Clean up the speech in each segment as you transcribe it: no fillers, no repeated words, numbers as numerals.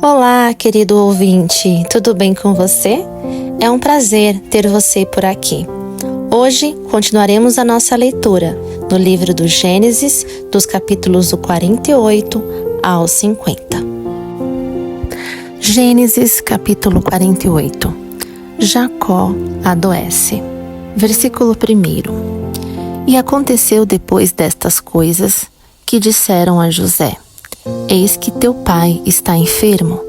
Olá, querido ouvinte, tudo bem com você? É um prazer ter você por aqui. Hoje continuaremos a nossa leitura no livro do Gênesis, dos capítulos do 48 ao 50. Gênesis, capítulo 48. Jacó adoece. Versículo 1. E aconteceu depois destas coisas que disseram a José: Eis que teu pai está enfermo.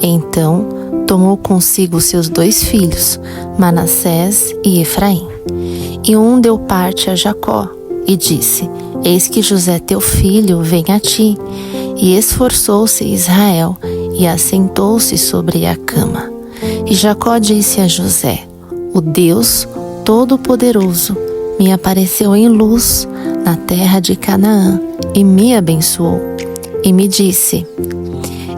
Então tomou consigo seus 2 filhos, Manassés e Efraim. E um deu parte a Jacó, e disse: Eis que José teu filho vem a ti. E esforçou-se Israel, e assentou-se sobre a cama. E Jacó disse a José: O Deus Todo-Poderoso me apareceu em luz na terra de Canaã, e me abençoou. E me disse: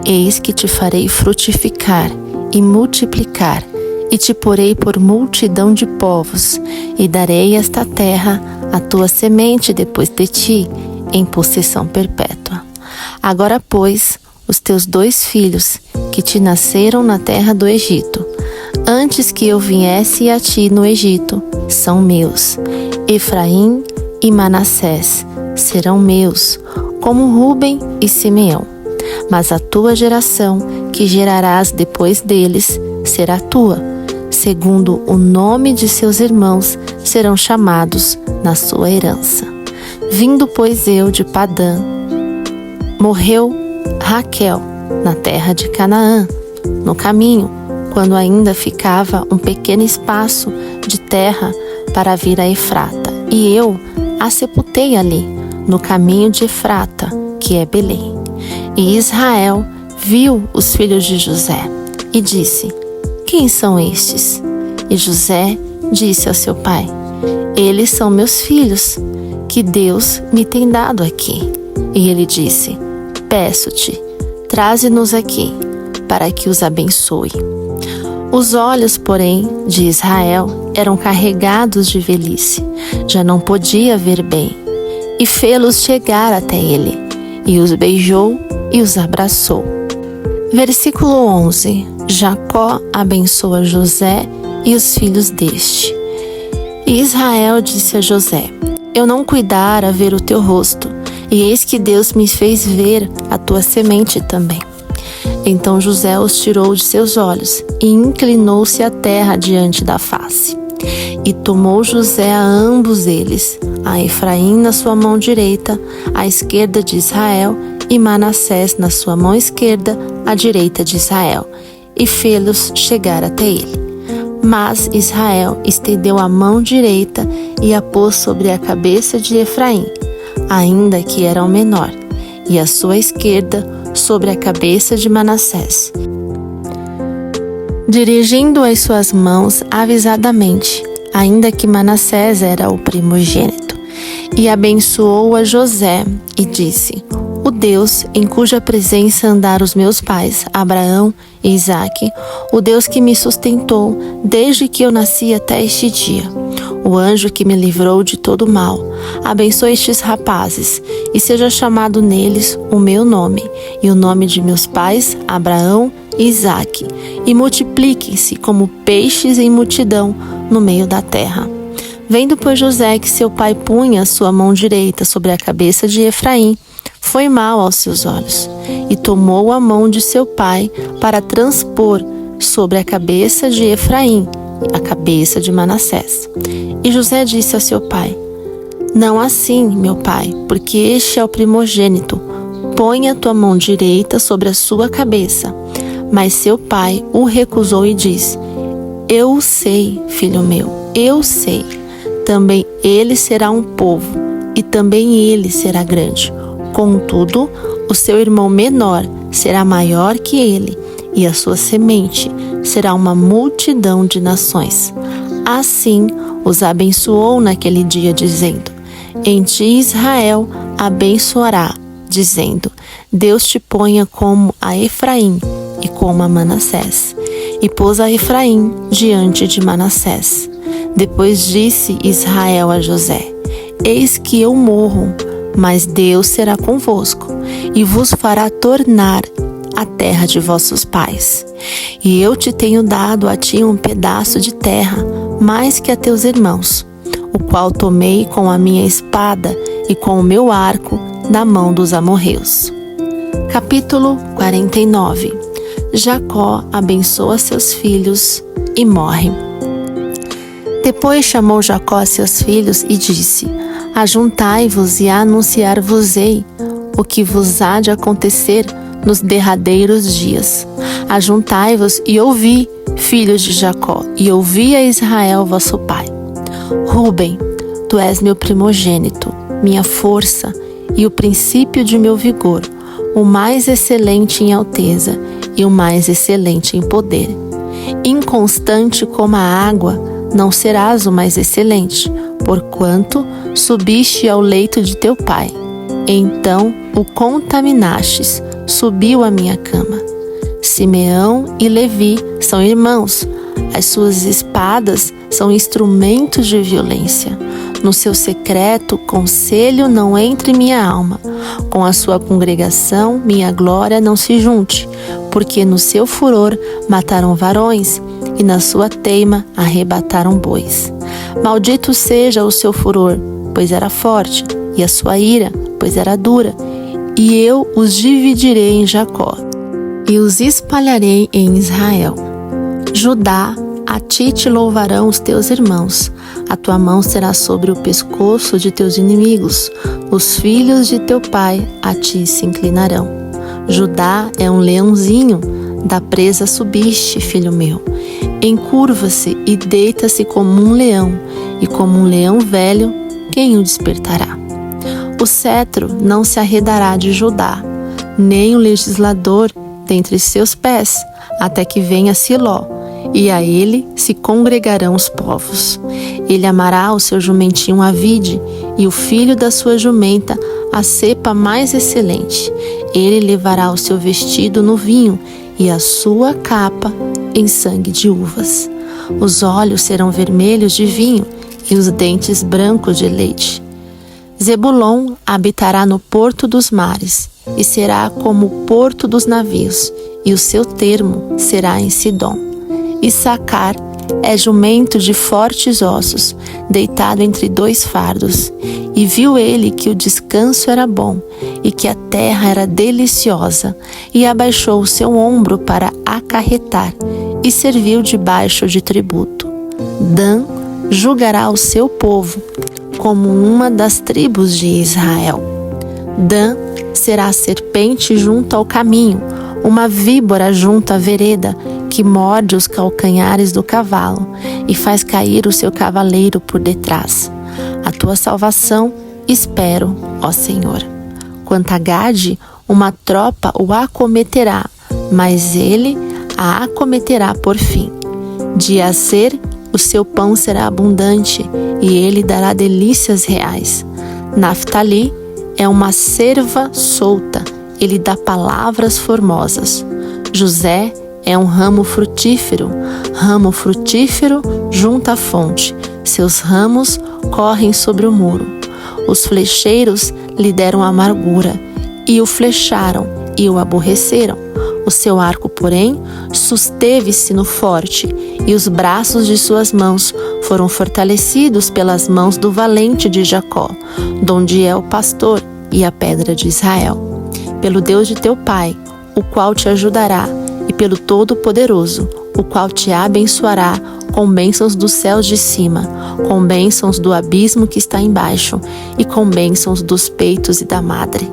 Eis que te farei frutificar e multiplicar, e te porei por multidão de povos, e darei esta terra à tua semente depois de ti, em possessão perpétua. Agora, pois, os teus 2 filhos, que te nasceram na terra do Egito, antes que eu viesse a ti no Egito, são meus. Efraim e Manassés serão meus, como Ruben e Simeão. Mas a tua geração, que gerarás depois deles, será tua. Segundo o nome de seus irmãos, serão chamados na sua herança. Vindo, pois, eu de Padã, morreu Raquel na terra de Canaã, no caminho, quando ainda ficava um pequeno espaço de terra para vir a Efrata. E eu a sepultei ali, no caminho de Efrata, que é Belém. E Israel viu os filhos de José e disse: Quem são estes? E José disse ao seu pai: Eles são meus filhos, que Deus me tem dado aqui. E ele disse: Peço-te, traze-nos aqui, para que os abençoe. Os olhos, porém, de Israel eram carregados de velhice, já não podia ver bem, e fê-los chegar até ele, e os beijou e os abraçou. Versículo 11. Jacó abençoa José e os filhos deste. E Israel disse a José: Eu não cuidara ver o teu rosto, e eis que Deus me fez ver a tua semente também. Então José os tirou de seus olhos, e inclinou-se à terra diante da face. E tomou José a ambos eles, a Efraim na sua mão direita, à esquerda de Israel, e Manassés na sua mão esquerda, à direita de Israel, e fê-los chegar até ele. Mas Israel estendeu a mão direita e a pôs sobre a cabeça de Efraim, ainda que era o menor, e a sua esquerda sobre a cabeça de Manassés, dirigindo as suas mãos avisadamente, ainda que Manassés era o primogênito. E abençoou a José e disse: O Deus em cuja presença andaram os meus pais, Abraão e Isaque, o Deus que me sustentou desde que eu nasci até este dia, o anjo que me livrou de todo mal, abençoe estes rapazes, e seja chamado neles o meu nome, e o nome de meus pais, Abraão e Isaque, e multipliquem-se como peixes em multidão no meio da terra. Vendo, pois, José que seu pai punha a sua mão direita sobre a cabeça de Efraim, foi mal aos seus olhos, e tomou a mão de seu pai para transpor sobre a cabeça de Efraim a cabeça de Manassés. E José disse a seu pai: Não assim, meu pai, porque este é o primogênito. Põe a tua mão direita sobre a sua cabeça. Mas seu pai o recusou e disse: Eu o sei, filho meu, eu sei. Também ele será um povo, e também ele será grande. Contudo, o seu irmão menor será maior que ele, e a sua semente será uma multidão de nações. Assim os abençoou naquele dia, dizendo: Em ti Israel abençoará, dizendo: Deus te ponha como a Efraim e como a Manassés. E pôs a Efraim diante de Manassés. Depois disse Israel a José: Eis que eu morro, mas Deus será convosco, e vos fará tornar a terra de vossos pais. E eu te tenho dado a ti um pedaço de terra, mais que a teus irmãos, o qual tomei com a minha espada e com o meu arco da mão dos amorreus. Capítulo 49. Jacó abençoa seus filhos e morre. Depois chamou Jacó a seus filhos e disse: Ajuntai-vos e anunciar-vos-ei o que vos há de acontecer nos derradeiros dias. Ajuntai-vos e ouvi, filhos de Jacó, e ouvi a Israel vosso pai. Rúben, tu és meu primogênito, minha força e o princípio de meu vigor, o mais excelente em alteza e o mais excelente em poder. Inconstante como a água, não serás o mais excelente, porquanto subiste ao leito de teu pai. Então o contaminastes, subiu à minha cama. Simeão e Levi são irmãos, as suas espadas são instrumentos de violência. No seu secreto conselho não entre minha alma. Com a sua congregação minha glória não se junte, porque no seu furor mataram varões, e na sua teima arrebataram bois. Maldito seja o seu furor, pois era forte, e a sua ira, pois era dura, e eu os dividirei em Jacó, e os espalharei em Israel. Judá, a ti te louvarão os teus irmãos, a tua mão será sobre o pescoço de teus inimigos, os filhos de teu pai a ti se inclinarão. Judá é um leãozinho, da presa subiste, filho meu. Encurva-se e deita-se como um leão, e como um leão velho, quem o despertará? O cetro não se arredará de Judá, nem o legislador dentre seus pés, até que venha Siló, e a ele se congregarão os povos. Ele amará o seu jumentinho à vide, e o filho da sua jumenta a cepa mais excelente. Ele levará o seu vestido no vinho, e a sua capa em sangue de uvas. Os olhos serão vermelhos de vinho, e os dentes brancos de leite. Zebulon habitará no porto dos mares, e será como o porto dos navios, e o seu termo será em Sidom. Issacar é jumento de fortes ossos, deitado entre dois fardos. E viu ele que o descanso era bom, e que a terra era deliciosa, e abaixou o seu ombro para acarretar, e serviu debaixo de tributo. Dan julgará o seu povo, como uma das tribos de Israel. Dan será serpente junto ao caminho, uma víbora junto à vereda, que morde os calcanhares do cavalo e faz cair o seu cavaleiro por detrás. A tua salvação espero, ó Senhor. Quanto a Gade, uma tropa o acometerá, mas ele a acometerá por fim. De Aser, o seu pão será abundante, e ele dará delícias reais. Naftali é uma cerva solta, ele dá palavras formosas. José é um ramo frutífero junto à fonte. Seus ramos correm sobre o muro. Os flecheiros lhe deram amargura, e o flecharam, e o aborreceram. O seu arco, porém, susteve-se no forte, e os braços de suas mãos foram fortalecidos pelas mãos do valente de Jacó, donde é o pastor e a pedra de Israel. Pelo Deus de teu pai, o qual te ajudará, e pelo Todo-Poderoso, o qual te abençoará com bênçãos dos céus de cima, com bênçãos do abismo que está embaixo, e com bênçãos dos peitos e da madre.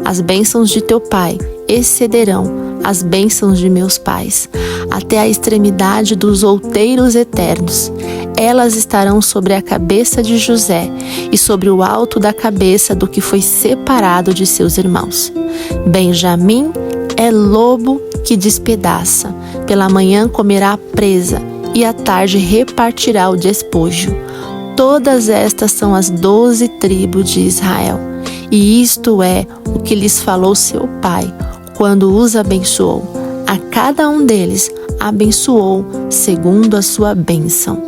As bênçãos de teu pai excederão as bênçãos de meus pais, até a extremidade dos outeiros eternos. Elas estarão sobre a cabeça de José, e sobre o alto da cabeça do que foi separado de seus irmãos. Benjamim é lobo que despedaça, pela manhã comerá a presa, e à tarde repartirá o despojo. Todas estas são as 12 tribos de Israel, e isto é o que lhes falou seu pai, quando os abençoou. A cada um deles abençoou segundo a sua bênção.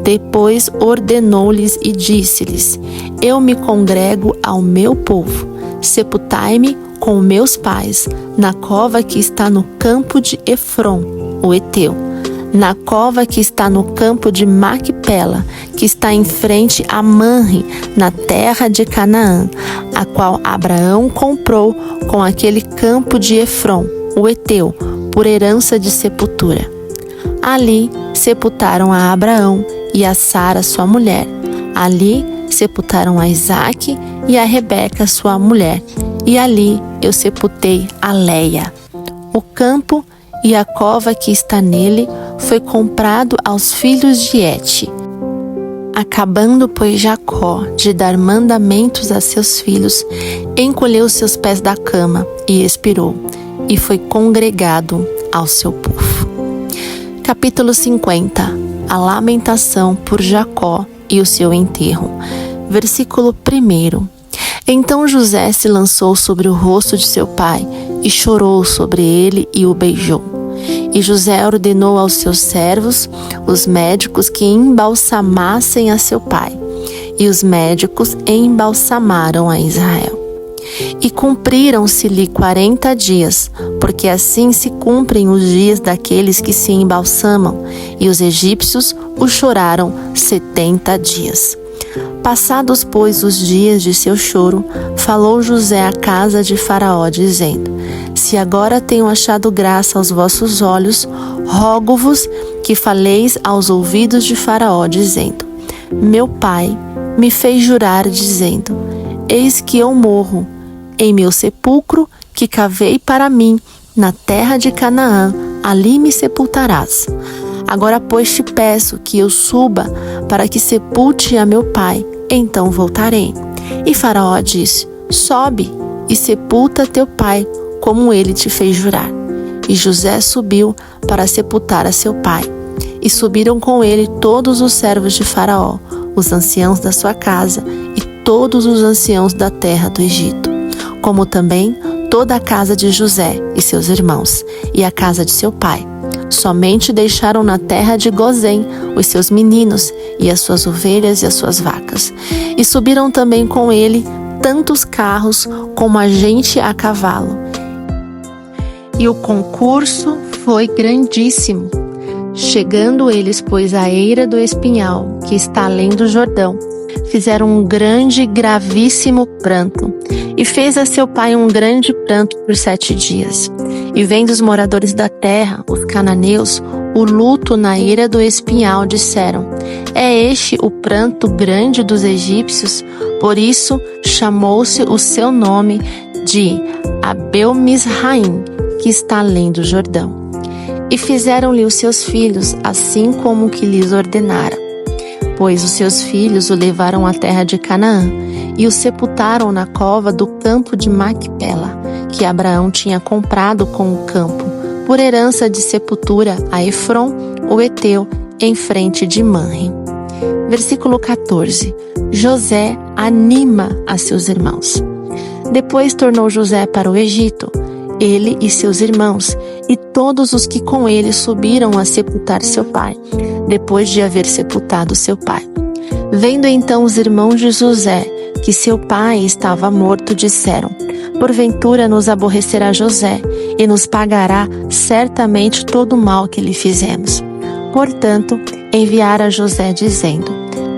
Depois ordenou-lhes e disse-lhes: Eu me congrego ao meu povo, sepultai-me com meus pais, na cova que está no campo de Efron, o Heteu, na cova que está no campo de Macpela, que está em frente a Manre, na terra de Canaã, a qual Abraão comprou com aquele campo de Efron, o Heteu, por herança de sepultura. Ali sepultaram a Abraão e a Sara, sua mulher. Ali sepultaram a Isaque e a Rebeca, sua mulher. E ali eu sepultei a Leia. O campo e a cova que está nele foi comprado aos filhos de Et. Acabando, pois, Jacó de dar mandamentos a seus filhos, encolheu seus pés da cama e expirou, e foi congregado ao seu povo. Capítulo 50. A lamentação por Jacó e o seu enterro. Versículo 1. Então José se lançou sobre o rosto de seu pai e chorou sobre ele e o beijou. E José ordenou aos seus servos, os médicos, que embalsamassem a seu pai. E os médicos embalsamaram a Israel. E cumpriram-se-lhe 40 dias, porque assim se cumprem os dias daqueles que se embalsamam. E os egípcios o choraram 70 dias. Passados, pois, os dias de seu choro, falou José à casa de Faraó, dizendo: Se agora tenho achado graça aos vossos olhos, rogo-vos que faleis aos ouvidos de Faraó, dizendo: Meu pai me fez jurar, dizendo: Eis que eu morro em meu sepulcro que cavei para mim na terra de Canaã, ali me sepultarás. Agora, pois, te peço que eu suba para que sepulte a meu pai, então voltarei. E Faraó disse: Sobe e sepulta teu pai, como ele te fez jurar. E José subiu para sepultar a seu pai. E subiram com ele todos os servos de Faraó, os anciãos da sua casa e todos os anciãos da terra do Egito, como também toda a casa de José e seus irmãos, e a casa de seu pai. Somente deixaram na terra de Gozém os seus meninos e as suas ovelhas e as suas vacas. E subiram também com ele tantos carros como a gente a cavalo. E o concurso foi grandíssimo. Chegando eles, pois, à eira do Espinhal, que está além do Jordão, fizeram um grande e gravíssimo pranto. E fez a seu pai um grande pranto por 7 dias. E vendo os moradores da terra, os cananeus, o luto na eira do Espinhal, disseram: É este o pranto grande dos egípcios? Por isso chamou-se o seu nome de Abel-Misraim, que está além do Jordão. E fizeram-lhe os seus filhos, assim como que lhes ordenara. Pois os seus filhos o levaram à terra de Canaã, e o sepultaram na cova do campo de Macpela, que Abraão tinha comprado com o campo, por herança de sepultura a Efron, o Heteu, em frente de Manre. Versículo 14. José anima a seus irmãos. Depois tornou José para o Egito, ele e seus irmãos, e todos os que com ele subiram a sepultar seu pai, depois de haver sepultado seu pai. Vendo então os irmãos de José que seu pai estava morto, disseram: Porventura nos aborrecerá José, e nos pagará certamente todo o mal que lhe fizemos. Portanto, enviara José, dizendo: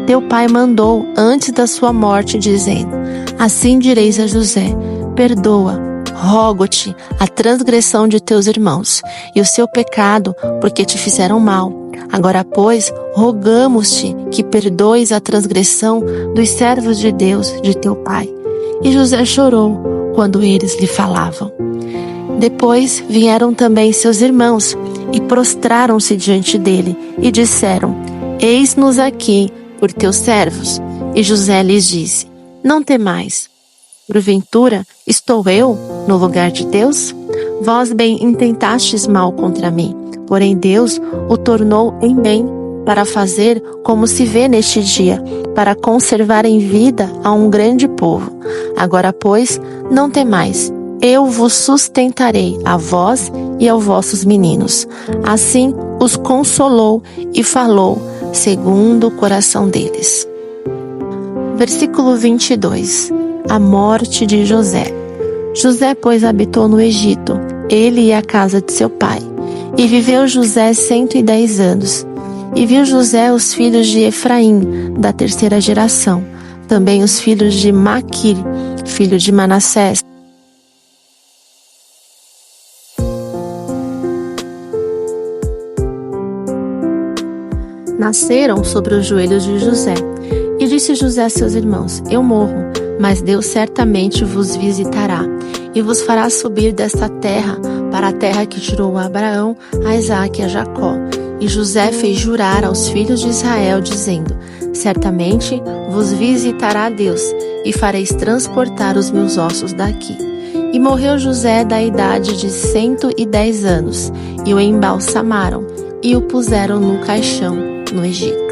Teu pai mandou antes da sua morte, dizendo: Assim direis a José: Perdoa, rogo-te, a transgressão de teus irmãos, e o seu pecado, porque te fizeram mal. Agora, pois, rogamos-te que perdoes a transgressão dos servos de Deus, de teu pai. E José chorou quando eles lhe falavam. Depois vieram também seus irmãos e prostraram-se diante dele e disseram: Eis-nos aqui por teus servos. E José lhes disse: Não temais. Porventura, estou eu no lugar de Deus? Vós bem intentastes mal contra mim, porém Deus o tornou em bem, para fazer como se vê neste dia, para conservar em vida a um grande povo. Agora, pois, não temais, eu vos sustentarei, a vós e aos vossos meninos. Assim os consolou e falou segundo o coração deles. Versículo 22. A morte de José. José, pois, habitou no Egito, ele e a casa de seu pai. E viveu José 110 anos. E viu José os filhos de Efraim, da terceira geração, também os filhos de Maquir, filho de Manassés. Nasceram sobre os joelhos de José. E disse José a seus irmãos: Eu morro, mas Deus certamente vos visitará, e vos fará subir desta terra para a terra que jurou a Abraão, a Isaque e a Jacó. E José fez jurar aos filhos de Israel, dizendo: Certamente vos visitará Deus, e fareis transportar os meus ossos daqui. E morreu José da idade de 110 anos, e o embalsamaram, e o puseram no caixão no Egito.